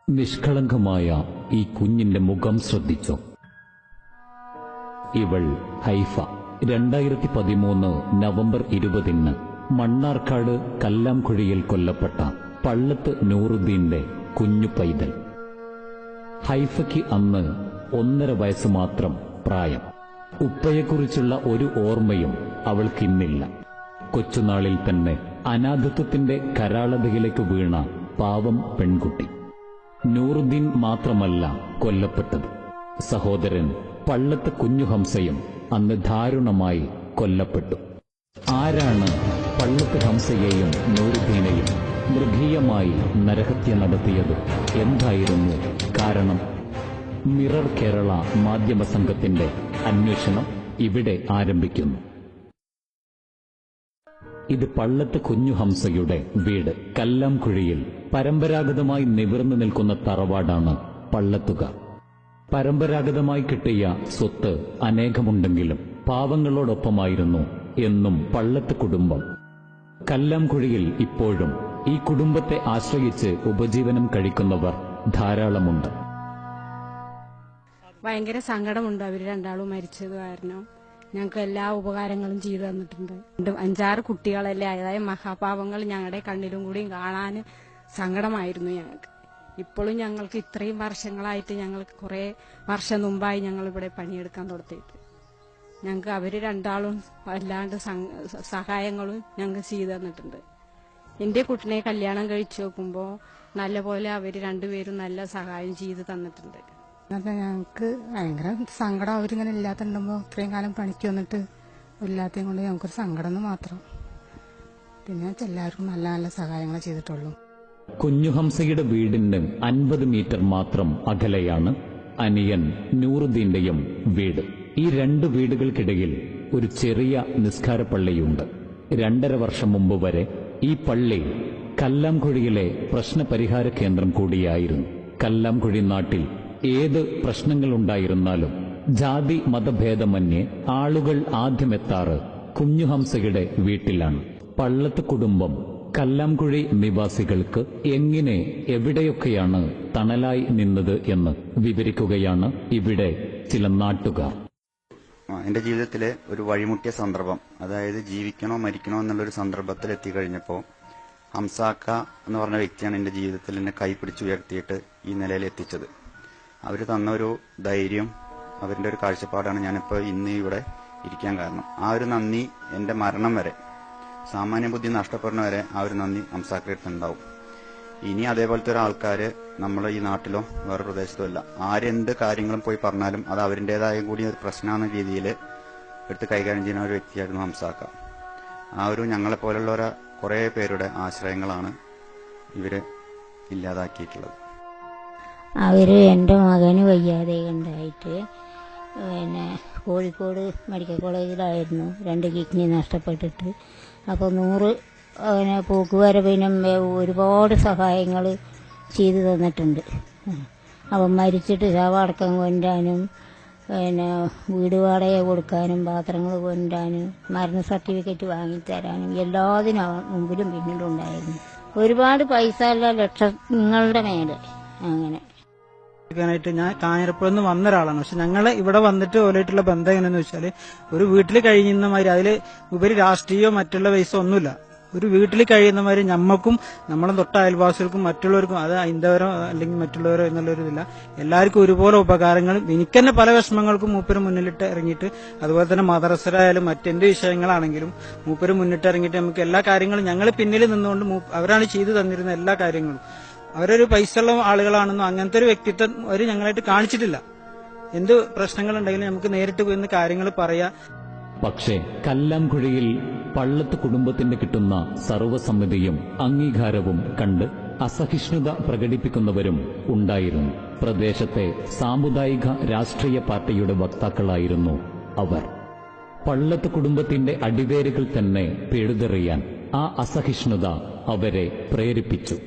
നിഷ്കളങ്കമായ ഈ കുഞ്ഞിന്റെ മുഖം ശ്രദ്ധിച്ചോ? ഇവൾ ഹൈഫ. 2013 നവംബർ 20 മണ്ണാർക്കാട് കല്ലാംകുഴിയിൽ കൊല്ലപ്പെട്ട പള്ളത്ത് നൂറുദ്ദീന്റെ കുഞ്ഞു പൈതൽ. ഹൈഫയ്ക്ക് അന്ന് 1.5 വയസ്സ് മാത്രം പ്രായം. ഉപ്പയെക്കുറിച്ചുള്ള ഒരു ഓർമ്മയും അവൾക്കിന്നില്ല. കൊച്ചുനാളിൽ തന്നെ അനാഥത്വത്തിന്റെ കരാളതയിലേക്ക് വീണ പാവം പെൺകുട്ടി. നൂറുദ്ദീൻ മാത്രമല്ല കൊല്ലപ്പെട്ടത്. സഹോദരൻ പള്ളത്ത് കുഞ്ഞു ഹംസയും അന്ന് ദാരുണമായി കൊല്ലപ്പെട്ടു. ആരാണ് പള്ളത്ത് ഹംസയെയും നൂറുദ്ദീനെയും മൃഗീയമായി നരഹത്യ നടത്തിയത്? എന്തായിരുന്നു കാരണം? മിറർ കേരള മാധ്യമ സംഘത്തിന്റെ അന്വേഷണം ഇവിടെ ആരംഭിക്കുന്നു. ഇത് പള്ളത്ത് കുഞ്ഞു ഹംസയുടെ വീട്. കല്ലാംകുഴിയിൽ പരമ്പരാഗതമായി നിവർന്നു നിൽക്കുന്ന തറവാടാണ് പള്ളത്തുകാർ. പരമ്പരാഗതമായി കിട്ടിയ സ്വത്ത് അനേകമുണ്ടെങ്കിലും പാവങ്ങളോടൊപ്പമായിരുന്നു എന്നും പള്ളത്ത് കുടുംബം. കല്ലാംകുഴിയിൽ ഇപ്പോഴും ഈ കുടുംബത്തെ ആശ്രയിച്ച് ഉപജീവനം കഴിക്കുന്നവർ ധാരാളമുണ്ട്. ഭയങ്കര സങ്കടമുണ്ട്. അവർ രണ്ടാളും മരിച്ചത് കാരണം ഞങ്ങൾക്ക് എല്ലാ ഉപകാരങ്ങളും ചെയ്തു തന്നിട്ടുണ്ട്. 5-6 കുട്ടികളല്ലേ, അതായത് മഹാപാവങ്ങൾ ഞങ്ങളുടെ കണ്ണിലും കൂടിയും കാണാൻ സങ്കടമായിരുന്നു ഞങ്ങൾക്ക്. ഇപ്പോഴും ഞങ്ങൾക്ക് ഇത്രയും വർഷങ്ങളായിട്ട്, ഞങ്ങൾക്ക് കുറേ വർഷം മുമ്പായി ഞങ്ങൾ ഇവിടെ പണിയെടുക്കാൻ തുടങ്ങിയിട്ട് ഞങ്ങൾക്ക് അവർ രണ്ടാളും വല്ലാണ്ട് സഹായങ്ങളും ഞങ്ങൾക്ക് ചെയ്തു തന്നിട്ടുണ്ട്. എൻ്റെ കുട്ടിനെ കല്യാണം കഴിച്ചു നോക്കുമ്പോൾ നല്ലപോലെ അവർ രണ്ടുപേരും നല്ല സഹായം ചെയ്തു തന്നിട്ടുണ്ട്. ഞങ്ങൾക്ക് ഭയങ്കര സങ്കടം. അവരിങ്ങനെ ഇല്ലാത്തുണ്ടാകുമ്പോൾ ഇത്രയും കാലം പണിക്ക് വന്നിട്ട് ഇല്ലാത്തതും കൊണ്ട് ഞങ്ങൾക്കൊരു സങ്കടം എന്ന് മാത്രം. പിന്നെ എല്ലാവർക്കും നല്ല നല്ല സഹായങ്ങൾ ചെയ്തിട്ടുള്ളൂ. കുഞ്ഞുഹംസയുടെ വീടിന് 50 മീറ്റർ മാത്രം അകലെയാണ് അനിയൻ നൂറുദ്ദീന്റെയും വീട്. ഈ 2 വീടുകൾക്കിടയിൽ ഒരു ചെറിയ നിസ്കാരപ്പള്ളിയുണ്ട്. 2.5 വർഷം മുമ്പ് വരെ ഈ പള്ളി കല്ലാംകുഴിയിലെ പ്രശ്നപരിഹാര കേന്ദ്രം കൂടിയായിരുന്നു. കല്ലാംകുഴി നാട്ടിൽ ഏത് പ്രശ്നങ്ങളുണ്ടായിരുന്നാലും ജാതി മതഭേദമന്യേ ആളുകൾ ആദ്യമെത്താറ് കുഞ്ഞുഹംസയുടെ വീട്ടിലാണ്. പള്ളത്ത് കുടുംബം കല്ലാംകുഴി നിവാസികൾക്ക് എങ്ങനെ എവിടെയൊക്കെയാണ് തണലായി നിന്നത് എന്ന് വിവരിക്കുകയാണ് ഇവിടെ ചില നാട്ടുകാർ. എന്റെ ജീവിതത്തിലെ ഒരു വഴിമുട്ടിയ സന്ദർഭം, അതായത് ജീവിക്കണോ മരിക്കണോ എന്നുള്ളൊരു സന്ദർഭത്തിൽ എത്തിക്കഴിഞ്ഞപ്പോൾ ഹംസാക്ക എന്ന് പറഞ്ഞ വ്യക്തിയാണ് എന്റെ ജീവിതത്തിൽ എന്നെ കൈപിടിച്ച് ഉയർത്തിയിട്ട് ഈ നിലയിൽ എത്തിച്ചത്. അവർ തന്ന ഒരു ധൈര്യം, അവരുടെ ഒരു കാഴ്ചപ്പാടാണ് ഞാനിപ്പോൾ ഇന്ന് ഇവിടെ ഇരിക്കാൻ കാരണം. ആ ഒരു നന്ദി എന്റെ മരണം വരെ, സാമാന്യ ബുദ്ധി നഷ്ടപ്പെടുന്ന വരെ ആ ഒരു നന്ദി ഹംസാക്കടുത്ത് ഉണ്ടാവും. ഇനി അതേപോലത്തെ ഒരാൾക്കാര് നമ്മളെ ഈ നാട്ടിലോ വേറെ പ്രദേശത്തോ ഇല്ല. ആരെന്ത് കാര്യങ്ങളും പോയി പറഞ്ഞാലും അത് അവരുടേതായ കൂടി ഒരു പ്രശ്നമെന്ന രീതിയിൽ എടുത്ത് കൈകാര്യം ചെയ്യുന്ന ഒരു വ്യക്തിയായിരുന്നു ഹംസാക്ക. ആ ഒരു ഞങ്ങളെപ്പോലുള്ള കുറേ പേരുടെ ആശ്രയങ്ങളാണ് ഇവര് ഇല്ലാതാക്കിയിട്ടുള്ളത്. എൻ്റെ മകന് വയ്യാതെ ഉണ്ടായിട്ട് കോഴിക്കോട് മെഡിക്കൽ കോളേജിലായിരുന്നു. 2 കിഡ്നി നഷ്ടപ്പെട്ടിട്ട്. അപ്പോൾ 100 പോക്കുവരവിനും ഒരുപാട് സഹായങ്ങൾ ചെയ്തു തന്നിട്ടുണ്ട്. അപ്പം മരിച്ചിട്ട് ശവമടക്കം കൊണ്ടുവരാനും വീട് വാടക കൊടുക്കാനും പാത്രങ്ങൾ കൊണ്ടുവരാനും മരണ സർട്ടിഫിക്കറ്റ് വാങ്ങിത്തരാനും എല്ലാത്തിനും മുമ്പിലും പിന്നിലും ഉണ്ടായിരുന്നു. ഒരുപാട് പൈസ അല്ല, ലക്ഷങ്ങളുടെ മേലെ. അങ്ങനെ ഞാൻ കാഞ്ഞിരപ്പുഴയിൽ നിന്ന് വന്ന ഒരാളാണ്. പക്ഷെ ഞങ്ങൾ ഇവിടെ വന്നിട്ട് ഓലായിട്ടുള്ള ബന്ധം എങ്ങനെയെന്ന് വെച്ചാൽ, ഒരു വീട്ടിൽ കഴിയുന്ന മാതിരി, അതിൽ ഉപരി രാഷ്ട്രീയമോ മറ്റുള്ള പൈസ ഒന്നുമില്ല. ഒരു വീട്ടിൽ കഴിയുന്ന മാതിരി ഞമ്മക്കും നമ്മളെ തൊട്ട അയൽവാസികൾക്കും മറ്റുള്ളവർക്കും, അത് ഹൈന്ദവരോ അല്ലെങ്കിൽ മറ്റുള്ളവരോ എന്നുള്ളൊരിതില്ല, എല്ലാവർക്കും ഒരുപോലെ ഉപകാരങ്ങളും. എനിക്ക് തന്നെ പല വിഷമങ്ങൾക്കും മൂപ്പര് മുന്നിലിട്ട് ഇറങ്ങിയിട്ട്, അതുപോലെ തന്നെ മദ്രസരായാലും മറ്റെന്ത് വിഷയങ്ങളാണെങ്കിലും മൂപ്പര് മുന്നിട്ട് ഇറങ്ങിയിട്ട് നമുക്ക് എല്ലാ കാര്യങ്ങളും ഞങ്ങൾ പിന്നിൽ നിന്നുകൊണ്ട് അവരാണ് ചെയ്തു തന്നിരുന്ന എല്ലാ കാര്യങ്ങളും. അവരൊരു പൈസയുള്ള ആളുകളാണെന്നോ അങ്ങനത്തെ ഒരു വ്യക്തിത്വം അവർ ഞങ്ങളായിട്ട് കാണിച്ചിട്ടില്ല. എന്ത് പ്രശ്നങ്ങളുണ്ടെങ്കിലും നമുക്ക് നേരിട്ട് പോയി കാര്യങ്ങൾ പറയാം. പക്ഷേ കല്ലാംകുഴിയിൽ പള്ളത്ത് കുടുംബത്തിന് കിട്ടുന്ന സർവ്വസമ്മതിയും അംഗീകാരവും കണ്ട് അസഹിഷ്ണുത പ്രകടിപ്പിക്കുന്നവരും ഉണ്ടായിരുന്നു. പ്രദേശത്തെ സാമുദായിക രാഷ്ട്രീയ പാർട്ടിയുടെ വക്താക്കളായിരുന്നു അവർ. പള്ളത്ത് കുടുംബത്തിന്റെ അടിവേരുകൾ തന്നെ പിഴുതെറിയാൻ ആ അസഹിഷ്ണുത അവരെ പ്രേരിപ്പിച്ചു.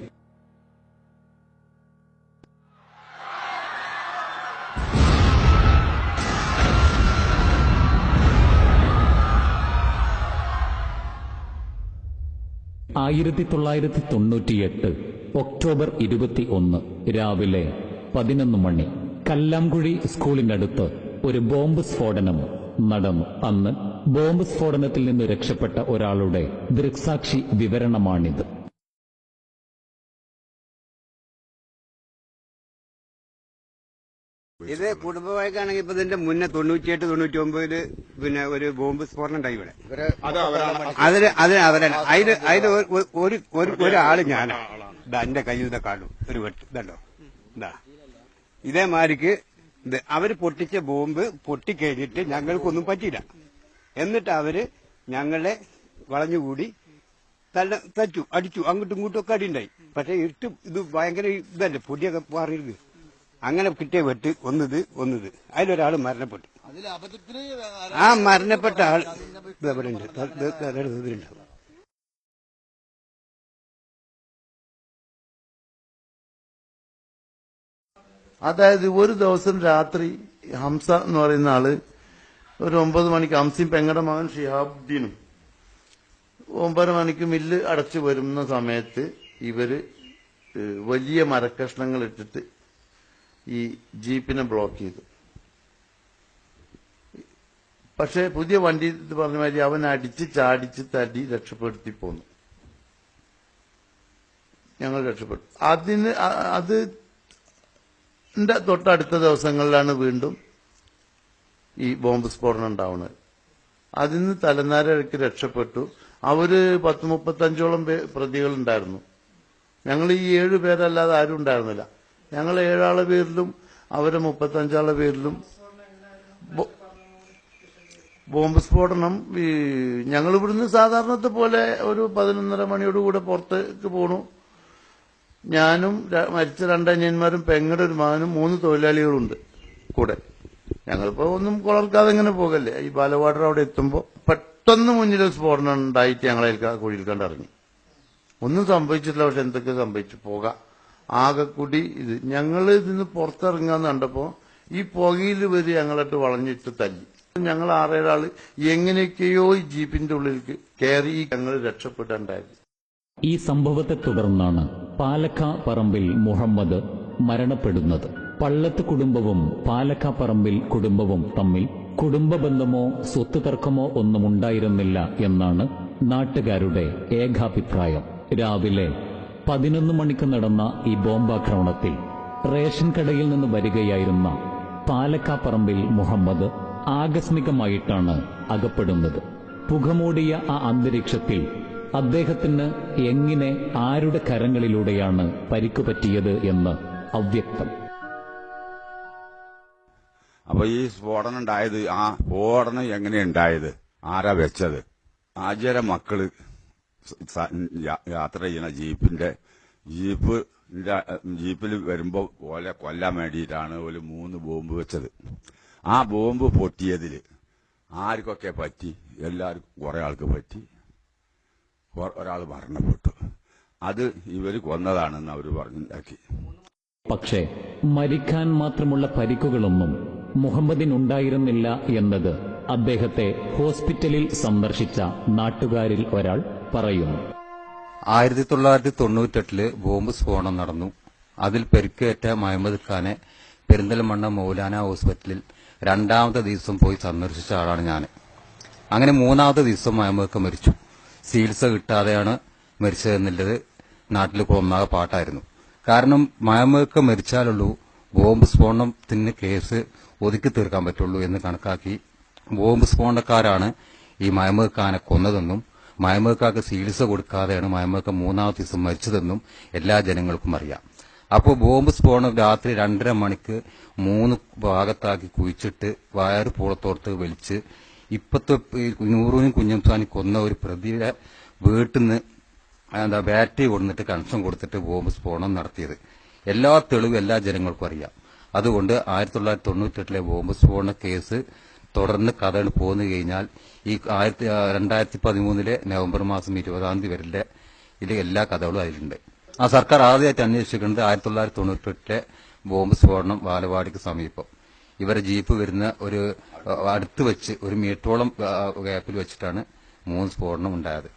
ഒക്ടോബർ 21 രാവിലെ 11 മണി കല്ലാംകുഴി സ്കൂളിനടുത്ത് ഒരു ബോംബ് സ്ഫോടനം നടന്നു. അന്ന് ബോംബ് സ്ഫോടനത്തിൽ നിന്ന് രക്ഷപ്പെട്ട ഒരാളുടെ ദൃക്സാക്ഷി വിവരണമാണിത്. ഇത് കുടുംബമായിട്ടാണെങ്കിൽ ഇപ്പൊ ഇതിന്റെ മുന്നേ 98, 99 പിന്നെ ഒരു ബോംബ് സ്ഫോടനം ഉണ്ടായി ഇവിടെ. ഒരാള് ഞാനാ എന്റെ കയ്യിൽ നിന്ന് കാണും ഒരു വെട്ട് ഇതല്ലോ എന്താ ഇതേമാതിരിക്ക് അവര് പൊട്ടിച്ച ബോംബ് പൊട്ടിക്കഴിഞ്ഞിട്ട് ഞങ്ങൾക്കൊന്നും പറ്റിയില്ല. എന്നിട്ട് അവര് ഞങ്ങളെ വളഞ്ഞുകൂടി തച്ചു അടിച്ചു, അങ്ങോട്ടും ഇങ്ങോട്ടും ഒക്കെ അടിയുണ്ടായി. പക്ഷെ ഇത് ഭയങ്കര ഇതല്ലേ, പൊടിയൊക്കെ മാറിയിരുന്നു. അങ്ങനെ കിട്ടിയ വെട്ട് ഒന്നത് അതിലൊരാൾ മരണപ്പെട്ടു. ആ മരണപ്പെട്ട ആൾ ഇവിടെ ഉണ്ട്. അതായത് ഒരു ദിവസം രാത്രി ഹംസ എന്ന് പറയുന്ന ആള് ഒരു 9 മണിക്ക് ഹംസയും പെങ്ങടെ മകൻ ഷിഹാബുദ്ദീനും 9 മണിക്ക് മില്ല് അടച്ചു വരുന്ന സമയത്ത് ഇവര് വലിയ മരക്കഷ്ണങ്ങൾ ഇട്ടിട്ട് ഈ ജീപ്പിനെ ബ്ലോക്ക് ചെയ്തു. പക്ഷെ പുതിയ വണ്ടി പറഞ്ഞ മാതിരി അവൻ അടിച്ച് ചാടിച്ച് തടി രക്ഷപ്പെടുത്തി പോന്നു. ഞങ്ങൾ രക്ഷപ്പെട്ടു. അത് തൊട്ടടുത്ത ദിവസങ്ങളിലാണ് വീണ്ടും ഈ ബോംബ് സ്ഫോടനം ഉണ്ടാവുന്നത്. അതിന് തലനാരിഴയ്ക്ക് രക്ഷപ്പെട്ടു. അവര് 10-35ഓളം പ്രതികളുണ്ടായിരുന്നു. ഞങ്ങൾ ഈ 7 പേരല്ലാതെ ആരും ഉണ്ടായിരുന്നില്ല. ഞങ്ങൾ 7 ആളെ പേരിലും അവരെ 35 ആളെ പേരിലും ബോംബ് സ്ഫോടനം. ഞങ്ങൾ ഇവിടുന്ന് സാധാരണത്തെ പോലെ ഒരു 11:30 മണിയോടുകൂടെ പുറത്തേക്ക് പോണു. ഞാനും മരിച്ച 2 അനിയന്മാരും പെങ്ങടെ ഒരു മകനും 3 തൊഴിലാളികളുണ്ട് കൂടെ. ഞങ്ങളിപ്പോ ഒന്നും കുളർക്കാതെ ഇങ്ങനെ പോകല്ലേ. ഈ ബാലവാടർ അവിടെ എത്തുമ്പോ പെട്ടെന്ന് മുന്നിൽ സ്ഫോടനം ഉണ്ടായിട്ട് ഞങ്ങളെ കുഴിയിൽ കണ്ടിറങ്ങി. ഒന്നും സംഭവിച്ചിട്ടില്ല. പക്ഷെ എന്തൊക്കെ സംഭവിച്ചു, പുക ആകെക്കൂടി. ഇത് ഞങ്ങൾ ഇതിന്ന് പുറത്തിറങ്ങാന്ന് കണ്ടപ്പോ ഈ പുകയിൽ വരെ ഞങ്ങളിട്ട് വളഞ്ഞിട്ട് തല്ലി. ഞങ്ങൾ 6-7 ആള് എങ്ങനെയൊക്കെയോ ഈ ജീപ്പിന്റെ ഉള്ളിലേക്ക് കയറി ഞങ്ങൾ രക്ഷപ്പെടാണ്ടായത്. ഈ സംഭവത്തെ തുടർന്നാണ് പാലക്കാപ്പറമ്പിൽ മുഹമ്മദ് മരണപ്പെടുന്നത്. പള്ളത്ത് കുടുംബവും പാലക്കാപ്പറമ്പിൽ കുടുംബവും തമ്മിൽ കുടുംബ ബന്ധമോ സ്വത്ത് തർക്കമോ ഒന്നും ഉണ്ടായിരുന്നില്ല എന്നാണ് നാട്ടുകാരുടെ ഏകാഭിപ്രായം. രാവിലെ 11 മണിക്ക് നടന്ന ഈ ബോംബാക്രമണത്തിൽ റേഷൻ കടയിൽ നിന്ന് വരികയായിരുന്ന പാലക്കാപ്പറമ്പിൽ മുഹമ്മദ് ആകസ്മികമായിട്ടാണ് അകപ്പെടുന്നത്. പുകമൂടിയ ആ അന്തരീക്ഷത്തിൽ അദ്ദേഹത്തിന് എങ്ങനെ, ആരുടെ കരങ്ങളിലൂടെയാണ് പരിക്കുപറ്റിയത് എന്ന് അവ്യക്തം. അപ്പൊ ഈ സ്ഫോടനം ഉണ്ടായത്, ആ സ്ഫോടനം എങ്ങനെയുണ്ടായത്, ആരാ വെച്ചത്? ആചാര മക്കള് യാത്ര ചെയ്യുന്ന ജീപ്പിൽ വരുമ്പോ ഓലെ കൊല്ലാൻ വേണ്ടിയിട്ടാണ് ഒരു 3 ബോംബ് വെച്ചത്. ആ ബോംബ് പൊട്ടിയതിൽ ആർക്കൊക്കെ പറ്റി? എല്ലാവർക്കും കുറെ ആൾക്ക് പറ്റി. ഒരാൾ മരണപ്പെട്ടു. അത് ഇവര് കൊന്നതാണെന്ന് അവർ പറഞ്ഞുണ്ടാക്കി. പക്ഷേ മരിക്കാൻ മാത്രമുള്ള പരിക്കുകളൊന്നും മുഹമ്മദിനുണ്ടായിരുന്നില്ല എന്നത് അദ്ദേഹത്തെ ഹോസ്പിറ്റലിൽ സന്ദർശിച്ച നാട്ടുകാരിൽ ഒരാൾ പറയുന്നു. 1998 ബോംബ് സ്ഫോടനം നടന്നു. അതിൽ പരിക്കേറ്റ മുഹമ്മദ് ഖാനെ പെരിന്തൽമണ്ണ മൗലാന ഹോസ്പിറ്റലിൽ 2ാമത്തെ ദിവസം പോയി സന്ദർശിച്ച ആളാണ് ഞാൻ. അങ്ങനെ 3ാമത്തെ ദിവസം മുഹമ്മദ് ഖാൻ മരിച്ചു. ചികിത്സ കിട്ടാതെയാണ് മരിച്ചതെന്നുള്ളത് നാട്ടിൽ ഒന്നാകെ പാട്ടായിരുന്നു. കാരണം മുഹമ്മദ് ഖാൻ മരിച്ചാലുള്ളൂ ബോംബ് സ്ഫോടനത്തിന് കേസ് ഒതുക്കി തീർക്കാൻ പറ്റുള്ളൂ എന്ന് കണക്കാക്കി ബോംബ് സ്ഫോടനക്കാരാണ് ഈ മുഹമ്മദ് ഖാനെ കൊന്നതെന്നും മുഹമ്മദ് ഖാക്ക് ചികിത്സ കൊടുക്കാതെയാണ് മുഹമ്മദ് ഖാൻ 3ാമത്തെ ദിവസം മരിച്ചതെന്നും എല്ലാ ജനങ്ങൾക്കും അറിയാം. അപ്പോൾ ബോംബ് സ്ഫോടനം രാത്രി 2:30 മണിക്ക് 3 ഭാഗത്താക്കി കുഴിച്ചിട്ട് വയറ് പുറത്തോർത്ത് വലിച്ച് ഇപ്പത്തെ നൂറൂനും കുഞ്ഞംസാനി കൊന്ന ഒരു പ്രതിയുടെ വീട്ടിൽ നിന്ന് ബാറ്ററി കൊടുത്തിട്ട് കണക്ഷൻ കൊടുത്തിട്ട് ബോംബ് സ്ഫോടനം നടത്തിയത് എല്ലാ തെളിവും എല്ലാ ജനങ്ങൾക്കും അറിയാം. അതുകൊണ്ട് 1998 ബോംബ് സ്ഫോടന കേസ് തുടർന്ന് കഥകൾ പോന്നു കഴിഞ്ഞാൽ ഈ 2013 നവംബർ മാസം 20 വരെ ഇതിലെ എല്ലാ കഥകളും അതിലുണ്ട്. ആ സർക്കാർ ആദ്യമായിട്ട് അന്വേഷിക്കുന്നത് 1998 ബോംബ് സ്ഫോടനം ബാലവാടിക്ക് സമീപം ഇവരെ ജീപ്പ് വരുന്ന ഒരു അടുത്ത് വെച്ച് 1 മീറ്ററോളം ഗ്യാപ്പിൽ വെച്ചിട്ടാണ് 3 സ്ഫോടനം ഉണ്ടായത്.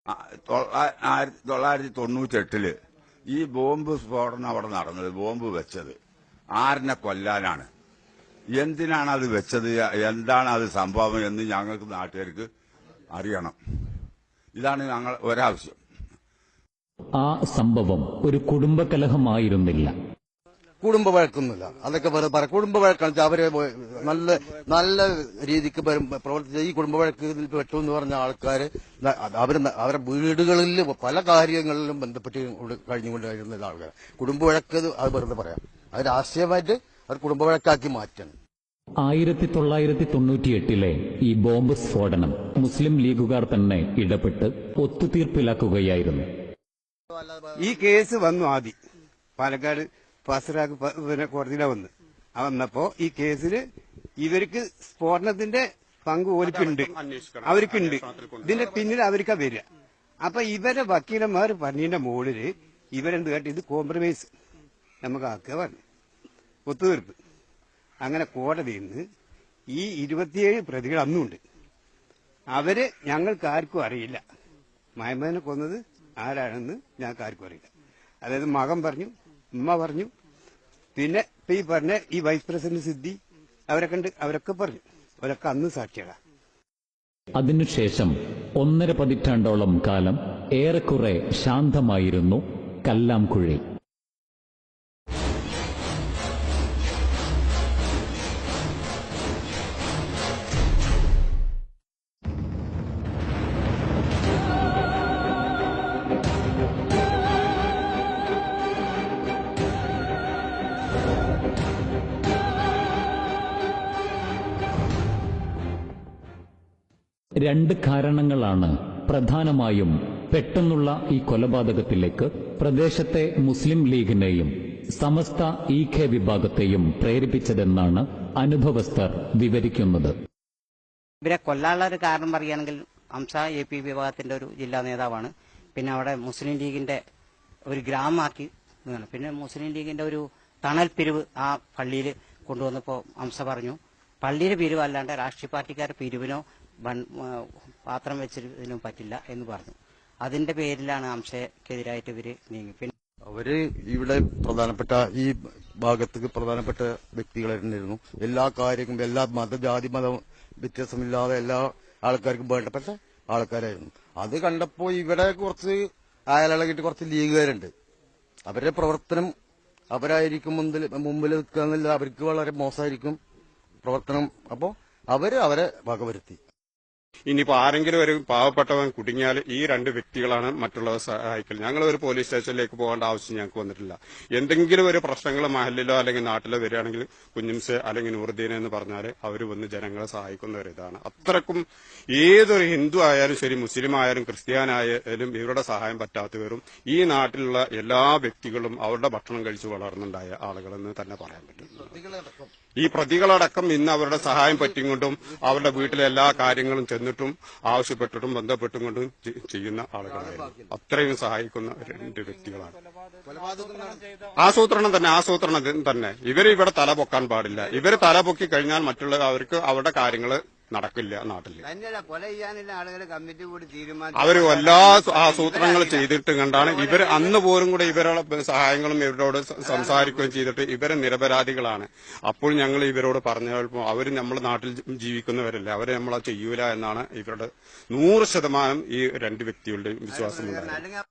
1998 ഈ ബോംബ് സ്ഫോടനം അവിടെ നടന്നത്, ബോംബ് വെച്ചത് ആരിനെ കൊല്ലാനാണ്, എന്തിനാണ് അത് വെച്ചത്, എന്താണ് അത് സംഭവം എന്ന് ഞങ്ങൾക്ക് നാട്ടുകാർക്ക് അറിയണം. ഇതാണ് ഞങ്ങൾ ഒരാവശ്യം. ആ സംഭവം ഒരു കുടുംബകലഹമായിരുന്നില്ല. കുടുംബ വഴക്കൊന്നുമില്ല, അതൊക്കെ പറയാം. കുടുംബ വഴക്കാണ് അവര് നല്ല രീതിക്ക് പ്രവർത്തിച്ച ഈ കുടുംബ വഴക്കിൽ പെട്ടു എന്ന് പറഞ്ഞ ആൾക്കാര് അവരുടെ വീടുകളിൽ പല കാര്യങ്ങളിലും ബന്ധപ്പെട്ട് കഴിഞ്ഞുകൊണ്ടിരുന്ന ആൾക്കാർ. കുടുംബ വഴക്ക് അത് വെറുതെ പറയാം, അത് രാഷ്ട്രീയമായിട്ട് അത് കുടുംബ വഴക്കാക്കി മാറ്റാണ്. 1998 ഈ ബോംബ് സ്ഫോടനം മുസ്ലിം ലീഗുകാർ തന്നെ ഇടപെട്ട് ഒത്തുതീർപ്പിലാക്കുകയായിരുന്നു. ഈ കേസ് വന്നു ആദ്യം പാലക്കാട് ഫാസ്ട്രാക്ക് കോടതിയിലാണ് വന്നപ്പോ ഈ കേസിൽ ഇവർക്ക് സ്ഫോടനത്തിന്റെ പങ്ക് അവർക്കുണ്ട്. ഇതിന്റെ പിന്നിൽ അവർക്കാ വരിക. അപ്പൊ ഇവരെ വക്കീലന്മാർ പറഞ്ഞതിന്റെ മുകളില് ഇവരെന്ത് കാട്ടി, ഇത് കോംപ്രമൈസ് നമുക്ക് ആക്കുക പറഞ്ഞു, ഒത്തുതീർപ്പ്. അങ്ങനെ കോടതിയിൽ നിന്ന് ഈ 27 പ്രതികൾ അന്നുണ്ട്. അവര് ഞങ്ങൾക്ക് ആർക്കും അറിയില്ല മുഹമ്മദിനെ കൊന്നത് ആരാണെന്ന് ഞങ്ങൾക്ക് ആർക്കും അറിയില്ല. അതായത് മകൻ പറഞ്ഞു, ഉമ്മ പറഞ്ഞു, പിന്നെ ഈ പറഞ്ഞ ഈ വൈസ് പ്രസിഡന്റ് സിദ്ധി അവരൊക്കെ പറഞ്ഞു. അവരൊക്കെ അന്ന് സാക്ഷികളാ. അതിനുശേഷം 1.5 പതിറ്റാണ്ടോളം കാലം ഏറെക്കുറെ ശാന്തമായിരുന്നു കല്ലാംകുഴി. രണ്ട് കാരണങ്ങളാണ് പ്രധാനമായും പെട്ടെന്നുള്ള ഈ കൊലപാതകത്തിലേക്ക് പ്രദേശത്തെ മുസ്ലിം ലീഗിനെയും സമസ്ത ഇ.കെ. വിഭാഗത്തെയും പ്രേരിപ്പിച്ചതെന്നാണ് അനുഭവസ്ഥർ വിവരിക്കുന്നത്. ഇവരെ കൊല്ലാനുള്ള ഒരു കാരണം പറയുകയാണെങ്കിൽ ഹംസ AP വിഭാഗത്തിന്റെ ഒരു ജില്ലാ നേതാവാണ്. പിന്നെ അവിടെ മുസ്ലിം ലീഗിന്റെ ഒരു ഗ്രാമമാക്കി. പിന്നെ മുസ്ലിം ലീഗിന്റെ ഒരു തണൽ പിരിവ് ആ പള്ളിയിൽ കൊണ്ടുവന്നപ്പോൾ ഹംസ പറഞ്ഞു, പള്ളിയുടെ പിരിവ് അല്ലാണ്ട് രാഷ്ട്രീയ പാർട്ടിക്കാരുടെ പിരിവിനോ പാത്രം വെച്ചതിനും പറ്റില്ല എന്ന് പറഞ്ഞു. അതിന്റെ പേരിലാണ് ഹംസയ്ക്കെതിരായിട്ട് ഇവര് നീങ്ങി. പിന്നെ അവര് ഇവിടെ പ്രധാനപ്പെട്ട ഈ ഭാഗത്തേക്ക് പ്രധാനപ്പെട്ട വ്യക്തികളായിരുന്നു. എല്ലാ കാര്യങ്ങളും എല്ലാ ജാതി മതം വ്യത്യാസമില്ലാതെ എല്ലാ ആൾക്കാർക്കും വേണ്ടപ്പെട്ട ആൾക്കാരായിരുന്നു. അത് കണ്ടപ്പോ ഇവിടെ കുറച്ച് അയലളകിട്ട് കുറച്ച് ലീഗുകാരുണ്ട്. അവരുടെ പ്രവർത്തനം അവരായിരിക്കും മുമ്പിൽ നിൽക്കുക, അവർക്ക് വളരെ മോശമായിരിക്കും പ്രവർത്തനം. അപ്പോ അവരെ വകവരുത്തി. ഇനിയിപ്പോ ആരെങ്കിലും ഒരു പാവപ്പെട്ടവൻ കുടുങ്ങിയാൽ ഈ രണ്ട് വ്യക്തികളാണ് മറ്റുള്ളവർ സഹായിക്കൽ. ഞങ്ങൾ ഒരു പോലീസ് സ്റ്റേഷനിലേക്ക് പോകേണ്ട ആവശ്യം ഞങ്ങൾക്ക് വന്നിട്ടില്ല. എന്തെങ്കിലും ഒരു പ്രശ്നങ്ങൾ മഹലിലോ അല്ലെങ്കിൽ നാട്ടിലോ വരികയാണെങ്കിൽ കുഞ്ഞുംസെ അല്ലെങ്കിൽ നൂറുദ്ദീൻ എന്ന് പറഞ്ഞാൽ അവർ വന്ന് ജനങ്ങളെ സഹായിക്കുന്ന ഒരു ഇതാണ്. അത്രക്കും ഏതൊരു ഹിന്ദു ആയാലും ശരി, മുസ്ലിം ആയാലും ക്രിസ്ത്യാനായാലും ഇവരുടെ സഹായം പറ്റാത്തവരും ഈ നാട്ടിലുള്ള എല്ലാ വ്യക്തികളും അവരുടെ ഭക്ഷണം കഴിച്ച് വളർന്നുണ്ടായ ആളുകളെന്ന് തന്നെ പറയാൻ പറ്റും. ഈ പ്രതികളടക്കം ഇന്ന് അവരുടെ സഹായം പറ്റിക്കൊണ്ടും അവരുടെ വീട്ടിലെ എല്ലാ കാര്യങ്ങളും ചെന്നിട്ടും ആവശ്യപ്പെട്ടിട്ടും ബന്ധപ്പെട്ടും കൊണ്ടും ചെയ്യുന്ന ആളുകളായിരുന്നു. അത്രയും സഹായിക്കുന്ന രണ്ട് വ്യക്തികളാണ്. ആസൂത്രണം തന്നെ. ഇവര് ഇവിടെ തല പൊക്കാൻ പാടില്ല. ഇവര് തല പൊക്കി കഴിഞ്ഞാൽ മറ്റുള്ള അവർക്ക് അവരുടെ കാര്യങ്ങൾ നടക്കില്ല നാട്ടിൽ. അവര് എല്ലാ ആസൂത്രണങ്ങൾ ചെയ്തിട്ട് കണ്ടാണ് ഇവർ അന്ന് പോലും കൂടെ ഇവരുടെ സഹായങ്ങളും ഇവരോട് സംസാരിക്കുകയും ചെയ്തിട്ട് ഇവരെ നിരപരാധികളാണ്. അപ്പോൾ ഞങ്ങൾ ഇവരോട് പറഞ്ഞപ്പോൾ അവർ നമ്മുടെ നാട്ടിൽ ജീവിക്കുന്നവരല്ലേ, അവരെ നമ്മളത് ചെയ്യൂല എന്നാണ് ഇവരുടെ 100% ഈ രണ്ട് വ്യക്തികളുടെയും വിശ്വാസമുണ്ടായത്.